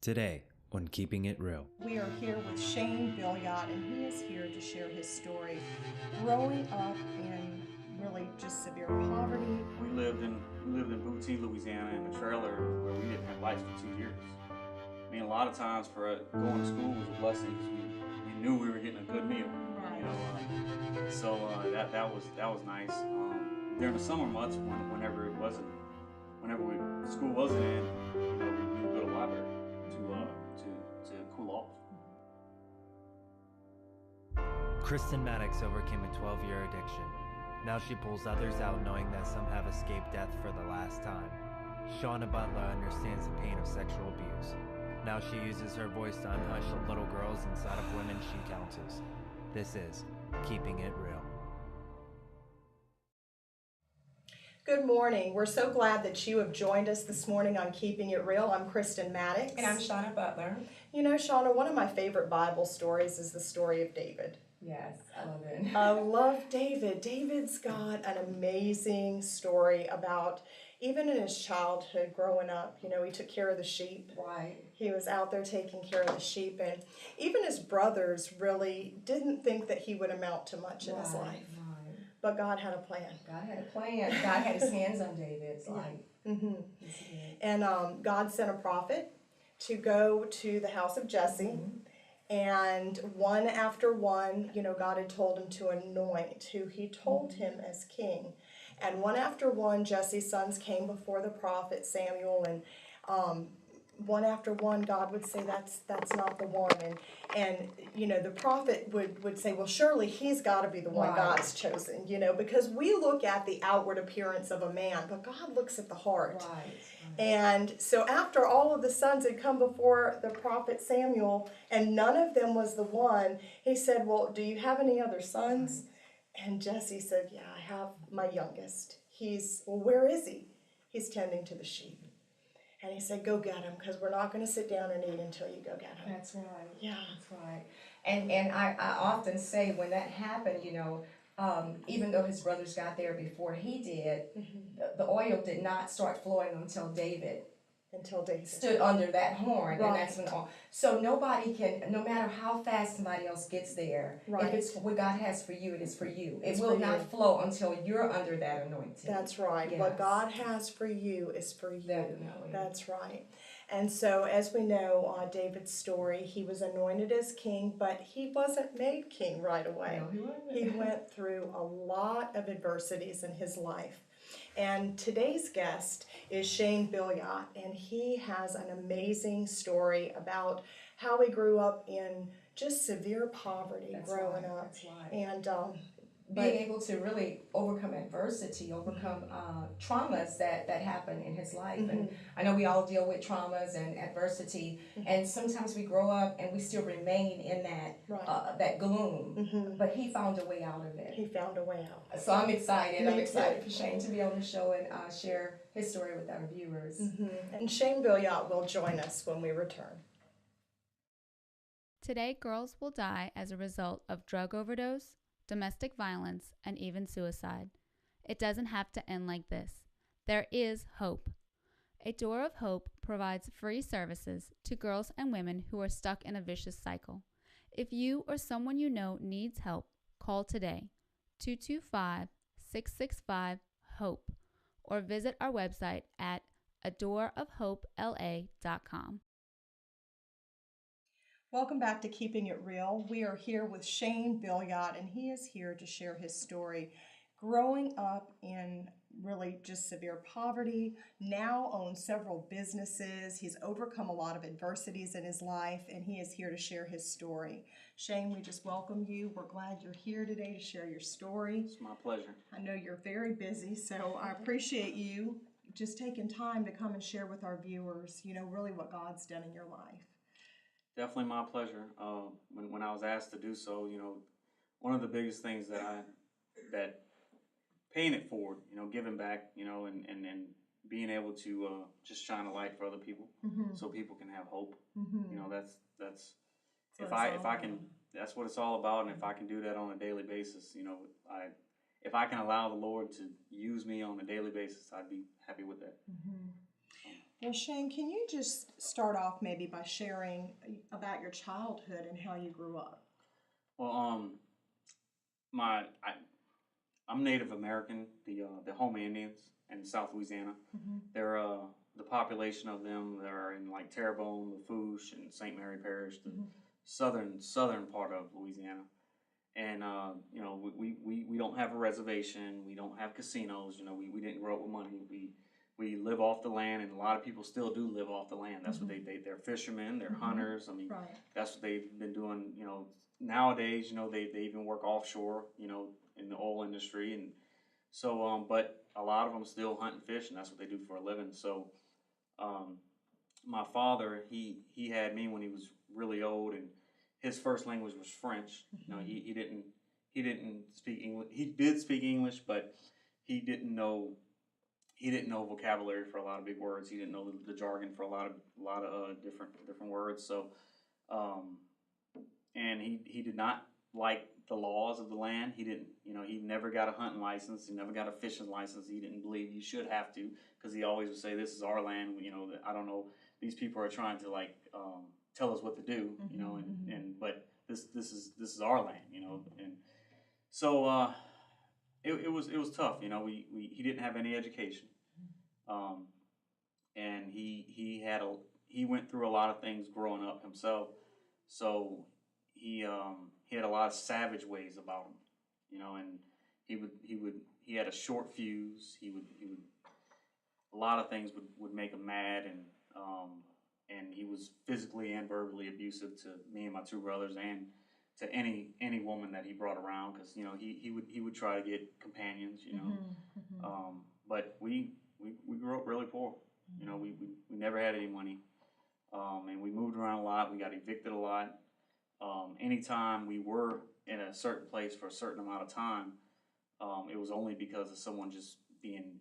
Today on Keeping It Real. We are here with Shane Billiot, and he is here to share his story growing up in really just severe poverty. We lived in Boutique, Louisiana, in a trailer where we didn't have lights for 2 years. I mean, a lot of times for going to school was a blessing because we knew we were getting a good meal. Right. You know, that was nice. During the summer months, whenever school wasn't in, we would go to the library to cool off. Kristen overcame a 12-year addiction. Now she pulls others out knowing that some have escaped death for the last time. Shauna Butler understands the pain of sexual abuse. Now she uses her voice to unhush the little girls inside of women she counsels. This is Keeping It Real. Good morning. We're so glad that you have joined us this morning on Keeping It Real. I'm Kristen Maddox. And I'm Shauna Butler. You know, Shauna, one of my favorite Bible stories is the story of David. Yes, I love it. I love David. David's got an amazing story about, even in his childhood growing up, he took care of the sheep. Right. He was out there taking care of the sheep, and even his brothers really didn't think that he would amount to much in his life. Right. But God had a plan. God had a plan. God had his hands on David's life. Mm-hmm. And God sent a prophet to go to the house of Jesse. Mm-hmm. And one after one, God had told him to anoint who he told him as king. And one after one, Jesse's sons came before the prophet Samuel, and one after one, God would say, that's not the one. And the prophet would say, well, surely he's got to be the one God's chosen, because we look at the outward appearance of a man, but God looks at the heart. Right. And so after all of the sons had come before the prophet Samuel, and none of them was the one, he said, well, do you have any other sons? And Jesse said, yeah, I have my youngest. Where is he? He's tending to the sheep. And he said, go get him, because we're not going to sit down and eat until you go get him. That's right. Yeah. That's right. And I often say when that happened, even though his brothers got there before he did, the oil did not start flowing until David stood under that horn. Right. And that's when so nobody can, no matter how fast somebody else gets there, if it's what God has for you, it is for you. It will not flow until you're under that anointing. That's right. Yes. What God has for you is for you. Definitely. That's right. And so, as we know, David's story, he was anointed as king, but he wasn't made king right away. No, he wasn't. He went through a lot of adversities in his life. And today's guest is Shane Billiot, and he has an amazing story about how he grew up in just severe poverty growing up. That's right. And being able to really overcome adversity, overcome traumas that happen in his life. Mm-hmm. And I know we all deal with traumas and adversity, and sometimes we grow up and we still remain in that gloom. Mm-hmm. But he found a way out of it. He found a way out. So I'm excited. Me I'm excited too. for Shane to be on the show and share his story with our viewers. Mm-hmm. And Shane Billiot will join us when we return. Today, girls will die as a result of drug overdose, domestic violence, and even suicide. It doesn't have to end like this. There is hope. A Door of Hope provides free services to girls and women who are stuck in a vicious cycle. If you or someone you know needs help, call today, 225-665-HOPE, or visit our website at adoorofhopela.com. Welcome back to Keeping It Real. We are here with Shane Billiot, and he is here to share his story. Growing up in really just severe poverty, now owns several businesses. He's overcome a lot of adversities in his life, and he is here to share his story. Shane, we just welcome you. We're glad you're here today to share your story. It's my pleasure. I know you're very busy, so I appreciate you just taking time to come and share with our viewers, really what God's done in your life. Definitely my pleasure. When I was asked to do so, one of the biggest things that paying it forward, giving back, and being able to just shine a light for other people, so people can have hope. That's if I can, that's what it's all about. And if I can do that on a daily basis, if I can allow the Lord to use me on a daily basis, I'd be happy with that. Well, Shane, can you just start off maybe by sharing about your childhood and how you grew up? Well, my I'm Native American. The Home Indians in South Louisiana. They're the population of them that are in like Terrebonne, Lafourche, and St. Mary Parish, the southern part of Louisiana. And you know, we don't have a reservation. We don't have casinos. You know, we didn't grow up with money. We live off the land, and a lot of people still do live off the land. That's what they're fishermen, they're hunters. I mean, Right. that's what they've been doing. You know, nowadays, you know, they even work offshore. You know, in the oil industry, and so but a lot of them still hunt and fish, and that's what they do for a living. So, my father, he had me when he was really old, and his first language was French. You know, he didn't speak English. He did speak English, but he didn't know vocabulary for a lot of big words. He didn't know the jargon for a lot of different words. So, and he did not like the laws of the land. He didn't, you know, he never got a hunting license. He never got a fishing license. He didn't believe you should have to, because he always would say, "This is our land." You know, I don't know. These people are trying to like tell us what to do. You know, but this is our land. You know, and so it was tough. You know, he didn't have any education. And he went through a lot of things growing up himself, so he had a lot of savage ways about him, you know, and he had a short fuse. He would a lot of things would make him mad, and he was physically and verbally abusive to me and my two brothers, and to any woman that he brought around, because you know he would try to get companions, you know. But we grew up really poor. You know, we never had any money, and we moved around a lot. We got evicted a lot. Anytime we were in a certain place for a certain amount of time, it was only because of someone just being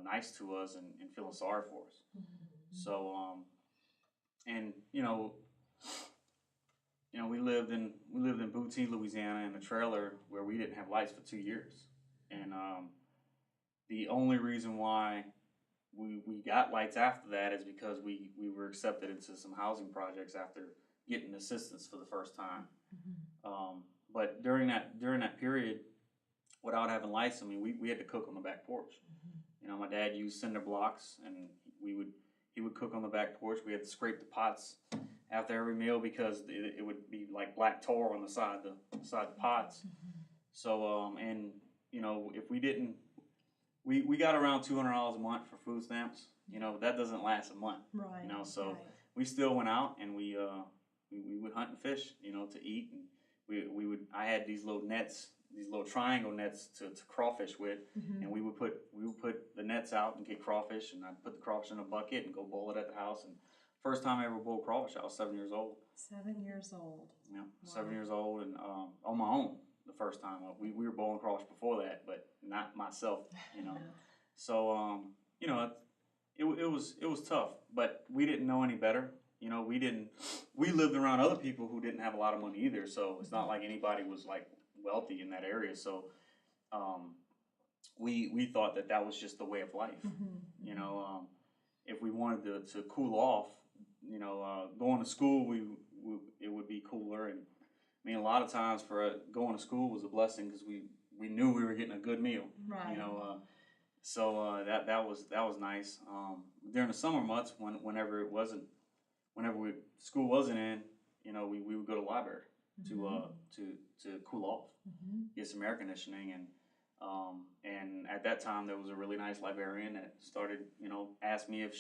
nice to us and feeling sorry for us. So, and you know, we lived in Boutte, Louisiana, in a trailer where we didn't have lights for 2 years, and the only reason why we got lights after that is because we were accepted into some housing projects after getting assistance for the first time. But during that period, without having lights, I mean, we had to cook on the back porch. You know, my dad used cinder blocks, and he would cook on the back porch. We had to scrape the pots after every meal because it would be like black tar on the side of the pots. So and you know, if we didn't, we got around $200 a month for food stamps. You know, that doesn't last a month. Right. You know, so right. we still went out and we would hunt and fish, you know, to eat. And I had these little nets, these little triangle nets to crawfish with, and we would put the nets out and get crawfish, and I'd put the crawfish in a bucket and go boil it at the house. And first time I ever boiled crawfish, I was 7 years old. 7 years old. Yeah, Wow. 7 years old, and on my own the first time. We were boiling crawfish before that, but not myself, you know. So you know, it was tough, but we didn't know any better. You know, we lived around other people who didn't have a lot of money either, so it's not like anybody was like wealthy in that area. So we thought that was just the way of life. You know, if we wanted to cool off, you know, going to school, it would be cooler. And I mean, a lot of times for going to school was a blessing because we knew we were getting a good meal. Right. You know, so that was nice. During the summer months, whenever school wasn't in, you know, we would go to the library to cool off, get some air conditioning, and at that time there was a really nice librarian that started, you know, asked me if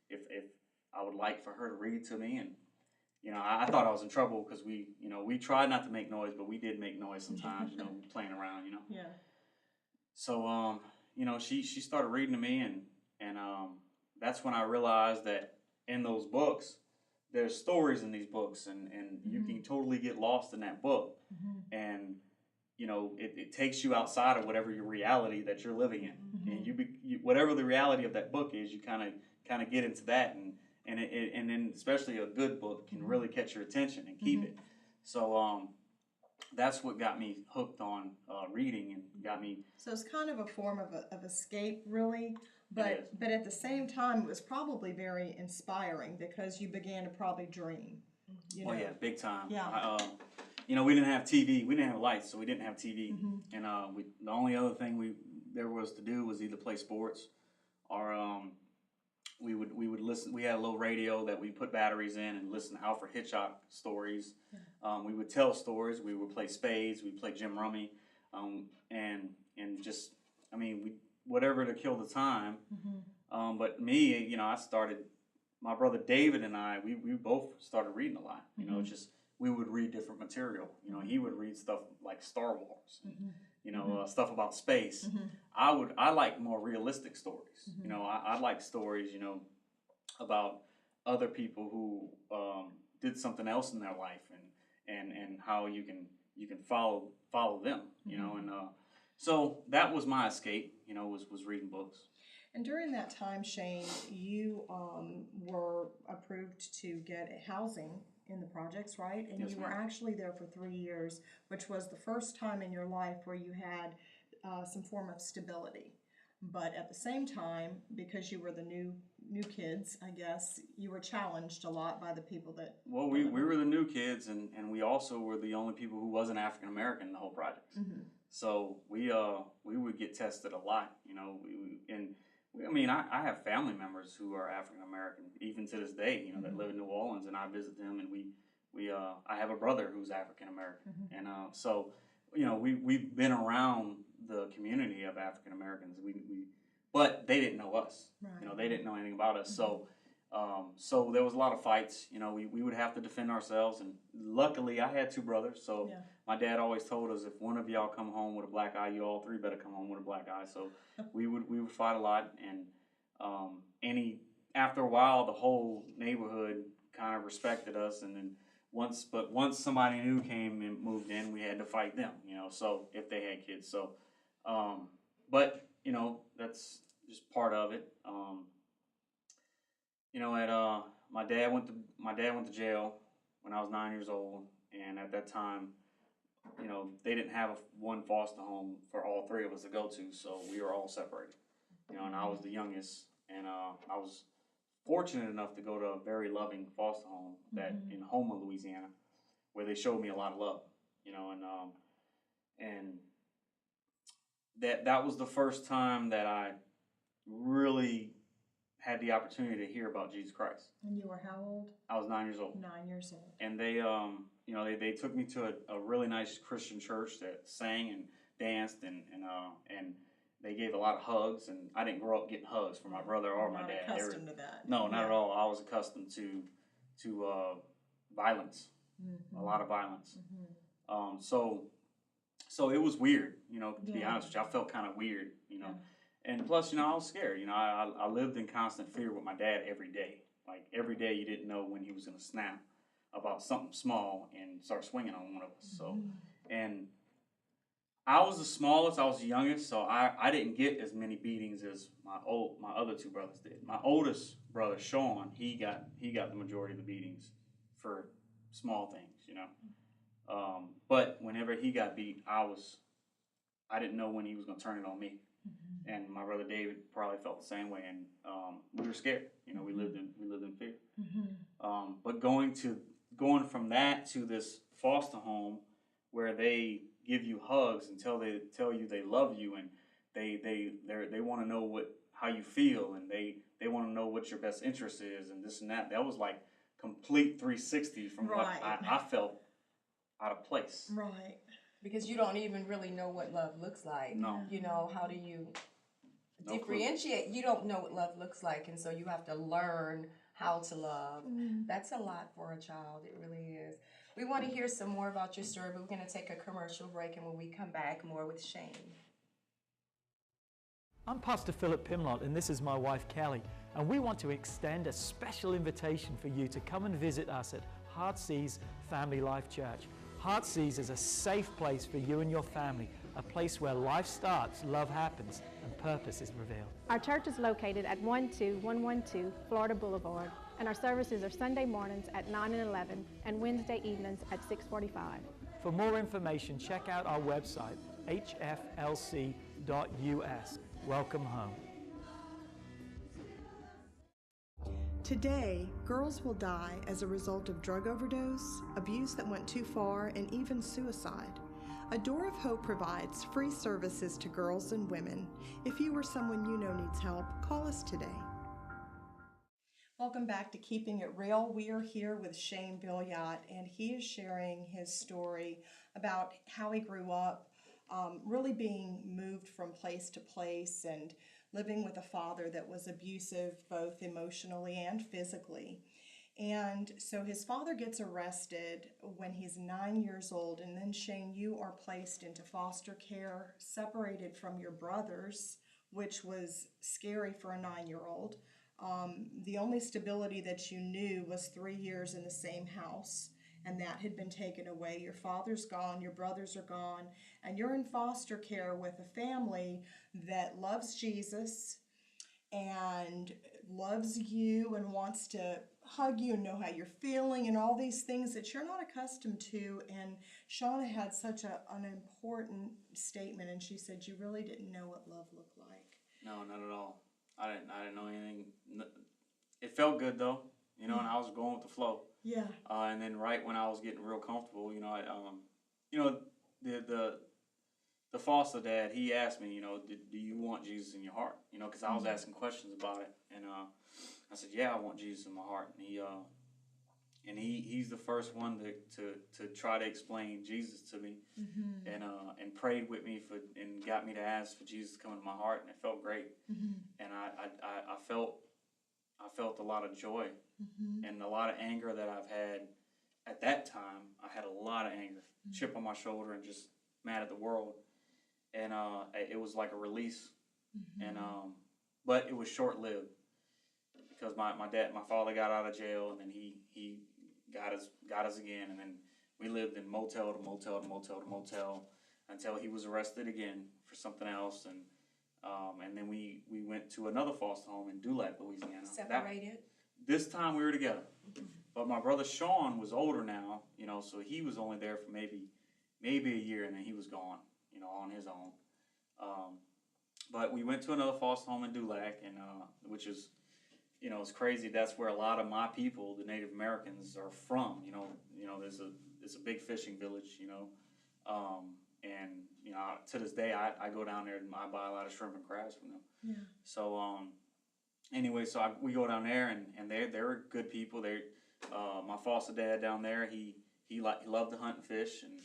if I would like for her to read to me. And you know, I thought I was in trouble because we tried not to make noise, but we did make noise sometimes, you know, playing around, you know. Yeah. So you know, she started reading to me, and that's when I realized that in those books, there's stories in these books, and you can totally get lost in that book, and you know, it takes you outside of whatever your reality that you're living in, and whatever the reality of that book is, you kind of get into that, and then especially a good book can really catch your attention and keep it. So that's what got me hooked on reading and got me. So it's kind of a form of escape, really. But at the same time, it was probably very inspiring because you began to probably dream. You know? Yeah, big time. Yeah. We didn't have TV. We didn't have lights, so we didn't have TV. And the only other thing there was to do was either play sports or we would listen. We had a little radio that we put batteries in and listen to Alfred Hitchcock stories. We would tell stories. We would play spades. We'd play Jim Rummy, and just whatever to kill the time. But me, I started. My brother David and I, we both started reading a lot. Just we would read different material. He would read stuff like Star Wars, and, stuff about space. I like more realistic stories. I like stories, about other people who did something else in their life, and how you can follow them. And so that was my escape. Was reading books. And during that time, Shane, you were approved to get housing in the projects, right? And Yes, you were ma'am. actually there for 3 years, which was the first time in your life where you had some form of stability. But at the same time, because you were the new kids, I guess, you were challenged a lot by the people that... Well, we were the new kids, and we also were the only people who wasn't African American in the whole project. So we would get tested a lot, I have family members who are African American, even to this day, that live in New Orleans, and I visit them, and I have a brother who's African American, and so we've been around the community of African Americans. But they didn't know us. Right. They didn't know anything about us. So there was a lot of fights. We would have to defend ourselves, and luckily I had two brothers. So my dad always told us, if one of y'all come home with a black eye, you all three better come home with a black eye. So we would fight a lot, and after a while, the whole neighborhood kind of respected us, and then once somebody new came and moved in, we had to fight them. So if they had kids, so but that's just part of it. My dad went to jail when I was 9 years old, and at that time, they didn't have one foster home for all three of us to go to, so we were all separated. And I was the youngest, and I was fortunate enough to go to a very loving foster home in Houma, Louisiana, where they showed me a lot of love. And that was the first time that I really had the opportunity to hear about Jesus Christ. And you were how old? I was 9 years old. 9 years old. And they took me to a really nice Christian church that sang and danced, and they gave a lot of hugs. And I didn't grow up getting hugs from my brother or my dad. Not accustomed to that. No, not at all. I was accustomed to violence, a lot of violence. So it was weird, to be honest with you. I felt kind of weird, And plus, I was scared. I lived in constant fear with my dad every day. Like, every day you didn't know when he was going to snap about something small and start swinging on one of us. So, and I was the smallest, I was the youngest, so I didn't get as many beatings as my other two brothers did. My oldest brother, Sean, he got the majority of the beatings for small things, But whenever he got beat, I didn't know when he was going to turn it on me. And my brother David probably felt the same way, and we were scared. We lived in fear. But going from that to this foster home where they give you hugs and tell you they love you, and they want to know how you feel, and they want to know what your best interest is, and this and that. That was like complete 360 from what I felt out of place. Right. Because you don't even really know what love looks like. No. How do you No differentiate? Clue. You don't know what love looks like, and so you have to learn how to love. That's a lot for a child. It really is. We want to hear some more about your story, but we're going to take a commercial break, and when we come back, more with Shane. I'm Pastor Philip Pimlott, and this is my wife Kelly, and we want to extend a special invitation for you to come and visit us at Heartsease Family Life Church. Heartsease is a safe place for you and your family, a place where life starts, love happens, and purpose is revealed. Our church is located at 12112 Florida Boulevard, and our services are Sunday mornings at 9 and 11 and Wednesday evenings at 6:45. For more information, check out our website, hflc.us. Welcome home. Today, girls will die as a result of drug overdose, abuse that went too far, and even suicide. A Door of Hope provides free services to girls and women. If you or someone you know needs help, call us today. Welcome back to Keeping It Real. We are here with Shane Billiot, and he is sharing his story about how he grew up, really being moved from place to place and living with a father that was abusive both emotionally and physically. And so his father gets arrested when he's 9 years old, and then Shane, you are placed into foster care, separated from your brothers, which was scary for a 9-year-old. The only stability that you knew was 3 years in the same house, and that had been taken away. Your father's gone, your brothers are gone, and you're in foster care with a family that loves Jesus and loves you and wants to hug you and know how you're feeling and all these things that you're not accustomed to. And Shauna had such an important statement, and she said you really didn't know what love looked like. No, not at all. I didn't know anything. It felt good though, and I was going with the flow. Yeah. And then right when I was getting real comfortable, the foster dad, he asked me, do you want Jesus in your heart? Because I was asking questions about it, and I said, yeah, I want Jesus in my heart. And he's the first one to try to explain Jesus to me, and prayed with me and got me to ask for Jesus to come into my heart, and it felt great. And I felt a lot of joy and a lot of anger that I've had at that time. I had a lot of anger, chip on my shoulder, and just mad at the world. And it was like a release, but it was short lived because my father got out of jail, and then he got us again, and then we lived in motel to motel to motel to motel until he was arrested again for something else, and then we went to another foster home in Dulac, Louisiana. Separated? This time we were together, but my brother Sean was older now, so he was only there for maybe a year, and then he was gone, on his own. But we went to another foster home in Dulac, and which is, it's crazy. That's where a lot of my people, the Native Americans, are from. It's a big fishing village, and to this day I go down there and I buy a lot of shrimp and crabs from them. Yeah. So anyway, we go down there, and they're good people. My foster dad down there, he loved to hunt and fish, and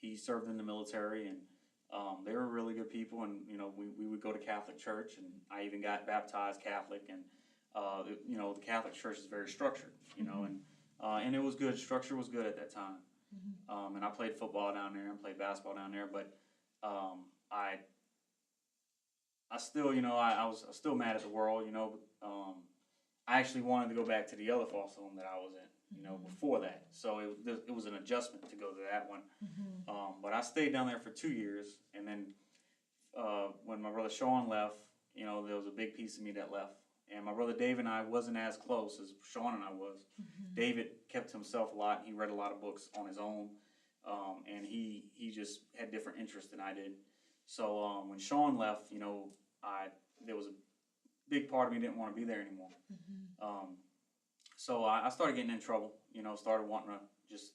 he served in the military, and they were really good people. And we would go to Catholic church, and I even got baptized Catholic. And the Catholic church is very structured, and it was good. Structure was good at that time. And I played football down there and played basketball down there, but I still, I was still mad at the world, I actually wanted to go back to the other foster home that I was in, before that. So it was an adjustment to go to that one. But I stayed down there for 2 years, and then when my brother Sean left, there was a big piece of me that left. And my brother David and I wasn't as close as Sean and I was. David kept to himself a lot. He read a lot of books on his own, and he just had different interests than I did. So when Sean left, there was a big part of me didn't want to be there anymore. So I started getting in trouble. Started wanting to just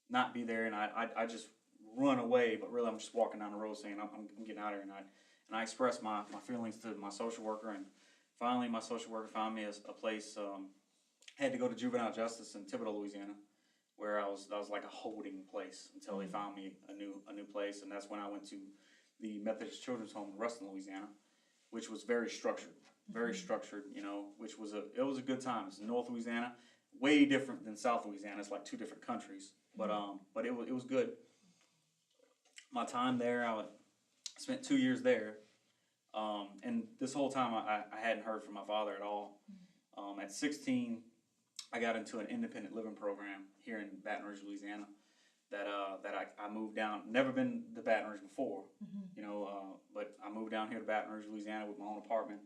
not be there, and I just run away. But really, I'm just walking down the road saying I'm getting out of here, and I expressed my feelings to my social worker, and finally my social worker found me a place. I had to go to juvenile justice in Thibodaux, Louisiana, where I was like a holding place until they found me a new place, and that's when I went to the Methodist Children's Home in Ruston, Louisiana, which was very structured, which was a good time. It's in North Louisiana, way different than South Louisiana. It's like two different countries, but it was good. My time there, I spent 2 years there, and this whole time I hadn't heard from my father at all. At 16, I got into an independent living program here in Baton Rouge, Louisiana. That I moved down. Never been to Baton Rouge before, but I moved down here to Baton Rouge, Louisiana, with my own apartment,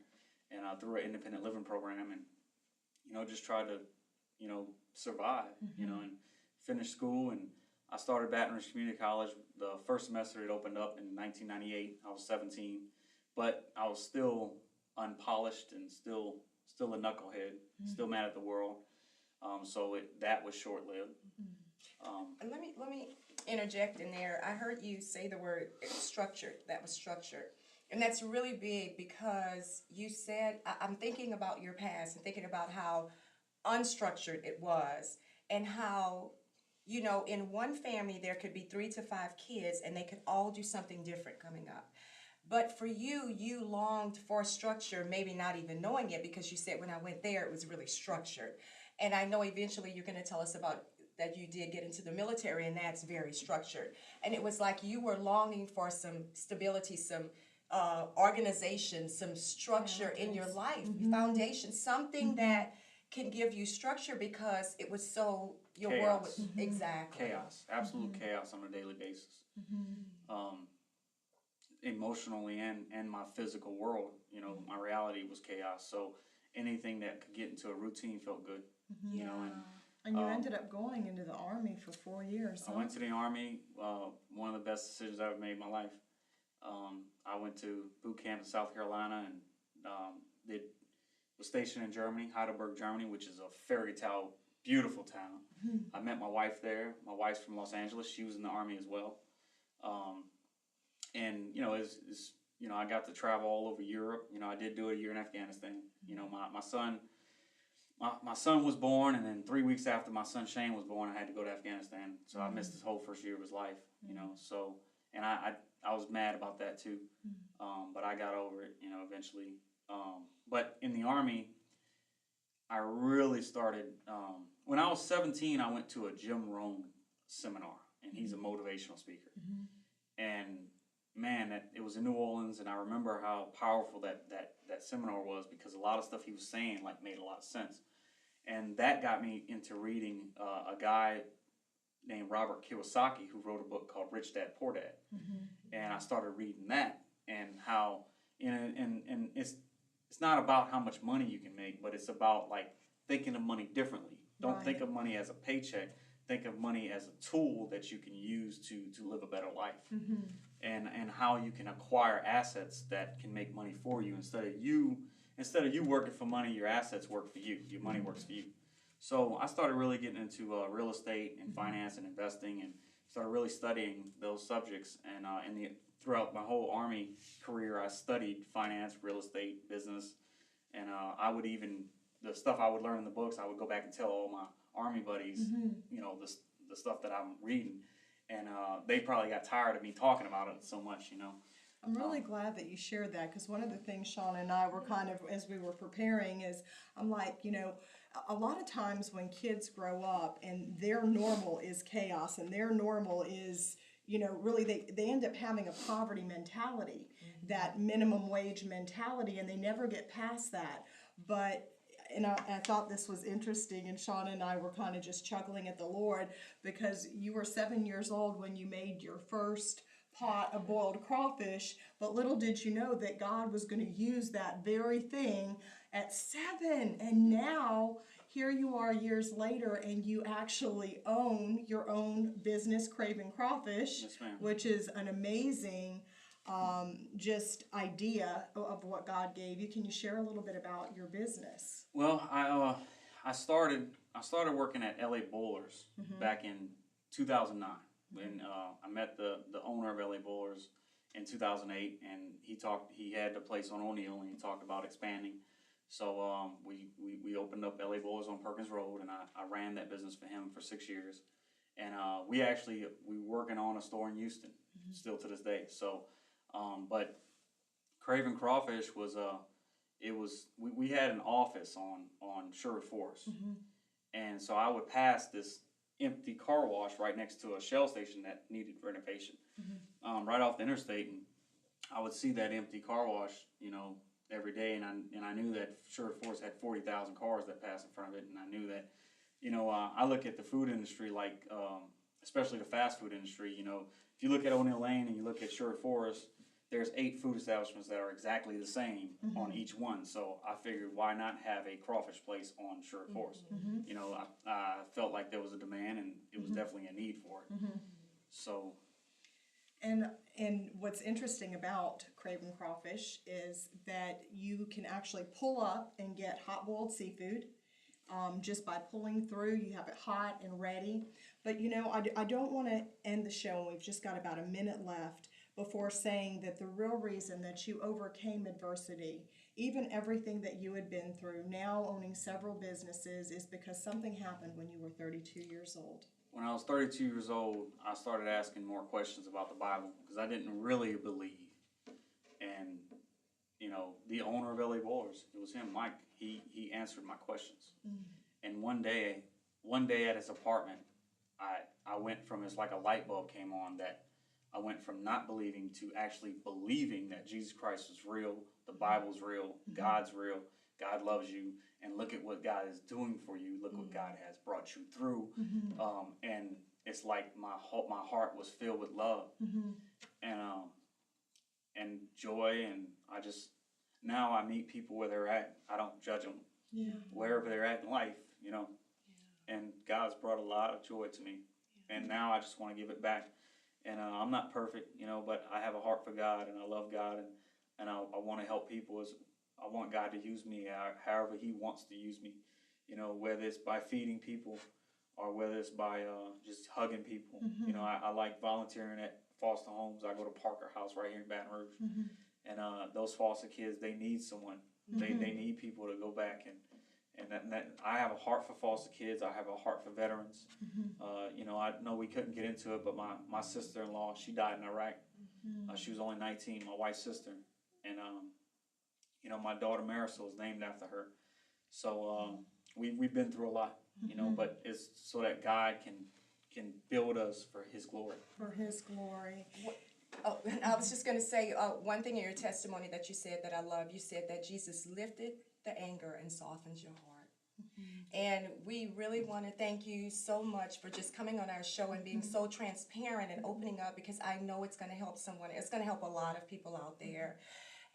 and through an independent living program, and just tried to, survive, and finish school. And I started Baton Rouge Community College. The first semester it opened up in 1998. I was 17, but I was still unpolished and still still a knucklehead, still mad at the world. So that was short lived. And let me interject in there. I heard you say the word structured. That was structured. And that's really big because you said, I'm thinking about your past and thinking about how unstructured it was and how, you know, in one family there could be 3 to 5 kids and they could all do something different coming up. But for you, you longed for structure, maybe not even knowing it, because you said when I went there, it was really structured. And I know eventually you're going to tell us about that you did get into the military, and that's very structured. And it was like you were longing for some stability, some organization, some structure in your life, foundation, something that can give you structure because it was so, your world was, exactly. Chaos, absolute chaos on a daily basis. Emotionally and my physical world, you know, my reality was chaos. So anything that could get into a routine felt good, you know. And you ended up going into the Army for 4 years. I went to the Army, one of the best decisions I ever made in my life. I went to boot camp in South Carolina and was stationed in Germany, Heidelberg, Germany, which is a fairy tale, beautiful town. I met my wife there. My wife's from Los Angeles. She was in the Army as well. And, you know, you know, I got to travel all over Europe. You know, I did do a year in Afghanistan. You know, my son was born, and then 3 weeks after my son Shane was born, I had to go to Afghanistan. So I missed his whole first year of his life, you know. So, and I was mad about that too. But I got over it, you know, eventually. But in the Army, I really started, when I was 17, I went to a Jim Rohn seminar, and he's a motivational speaker. And man, it was in New Orleans, and I remember how powerful that seminar was, because a lot of stuff he was saying like made a lot of sense. And that got me into reading a guy named Robert Kiyosaki, who wrote a book called Rich Dad Poor Dad. And I started reading that, and how and it's not about how much money you can make, but it's about like thinking of money differently. Don't think of money as a paycheck. Think of money as a tool that you can use to live a better life. And how you can acquire assets that can make money for you instead of you working for money. Your assets work for you. Your money works for you. So I started really getting into real estate and finance and investing, and started really studying those subjects. And throughout my whole Army career, I studied finance, real estate, business, and the stuff I would learn in the books, I would go back and tell all my Army buddies, you know, the stuff that I'm reading. And they probably got tired of me talking about it so much, you know. I'm really glad that you shared that, because one of the things Sean and I were kind of, as we were preparing, is I'm like, you know, a lot of times when kids grow up and their normal is chaos and their normal is, you know, really they end up having a poverty mentality, that minimum wage mentality, and they never get past that. But and I thought this was interesting, and Sean and I were kind of just chuckling at the Lord, because you were 7 years old when you made your first pot of boiled crawfish, but little did you know that God was going to use that very thing at 7. And now here you are years later, and you actually own your own business, Craven Crawfish, Yes, ma'am. which is an amazing just idea of what God gave you. Can you share a little bit about your business? Well, I started working at LA Bowlers back in 2009. When I met the owner of LA Bowlers in 2008, and he had the place on O'Neill, and he talked about expanding. So we opened up LA Bowlers on Perkins Road, and I ran that business for him for 6 years. And we working on a store in Houston still to this day. So, but Craven Crawfish was we had an office on Sherwood Forest, and so I would pass this empty car wash right next to a Shell station that needed renovation, right off the interstate, and I would see that empty car wash, you know, every day, and I knew that Sherwood Forest had 40,000 cars that passed in front of it, and I knew that, you know, I look at the food industry like, especially the fast food industry, you know, if you look at O'Neill Lane and you look at Sherwood Forest, there's 8 food establishments that are exactly the same on each one. So I figured, why not have a crawfish place on Sherwood Forest? You know, I felt like there was a demand, and it was definitely a need for it. So. And what's interesting about Craven Crawfish is that you can actually pull up and get hot boiled seafood. Just by pulling through, you have it hot and ready. But you know, I don't want to end the show, and we've just got about a minute left, before saying that the real reason that you overcame adversity, even everything that you had been through, now owning several businesses, is because something happened when you were 32 years old. When I was 32 years old, I started asking more questions about the Bible because I didn't really believe. And, you know, the owner of LA Bowlers, it was him, Mike, he answered my questions. And one day at his apartment, I went from, it's like a light bulb came on, that I went from not believing to actually believing that Jesus Christ is real, the Bible's real, God's real, God loves you, and look at what God is doing for you. Look what God has brought you through. And it's like my heart was filled with love and joy, and now I meet people where they're at. I don't judge them wherever they're at in life, you know. And God's brought a lot of joy to me, and now I just want to give it back. And I'm not perfect, you know, but I have a heart for God, and I love God, and I want to help people. I want God to use me however He wants to use me, you know, whether it's by feeding people or whether it's by just hugging people. You know, I like volunteering at foster homes. I go to Parker House right here in Baton Rouge, and those foster kids, they need someone. They need people to go back and that I have a heart for foster kids. I have a heart for veterans. You know, I know we couldn't get into it, but my sister-in-law, she died in Iraq. She was only 19, my wife's sister. And, you know, my daughter Marisol is named after her. So we've been through a lot, you know, but it's so that God can build us for His glory. For His glory. Oh, and I was just going to say one thing in your testimony that you said that I love. You said that Jesus lifted the anger and softens your heart. And we really want to thank you so much for just coming on our show and being so transparent and opening up, because I know it's going to help someone. It's going to help a lot of people out there.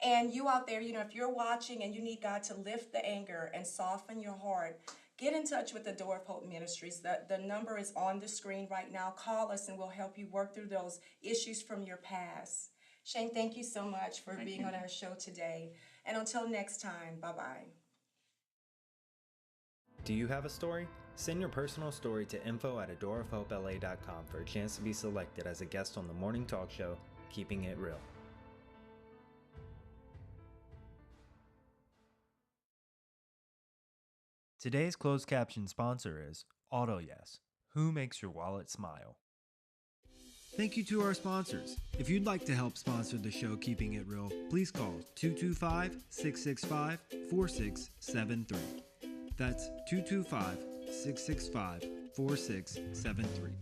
And you out there, you know, if you're watching and you need God to lift the anger and soften your heart, get in touch with the Door of Hope Ministries. The number is on the screen right now. Call us and we'll help you work through those issues from your past. Shane, thank you so much for being on our show today. And until next time, bye-bye. Do you have a story? Send your personal story to info@adoreofhopela.com for a chance to be selected as a guest on the morning talk show, Keeping It Real. Today's closed caption sponsor is AutoYes. Who makes your wallet smile? Thank you to our sponsors. If you'd like to help sponsor the show Keeping It Real, please call 225-665-4673. That's 225-665-4673.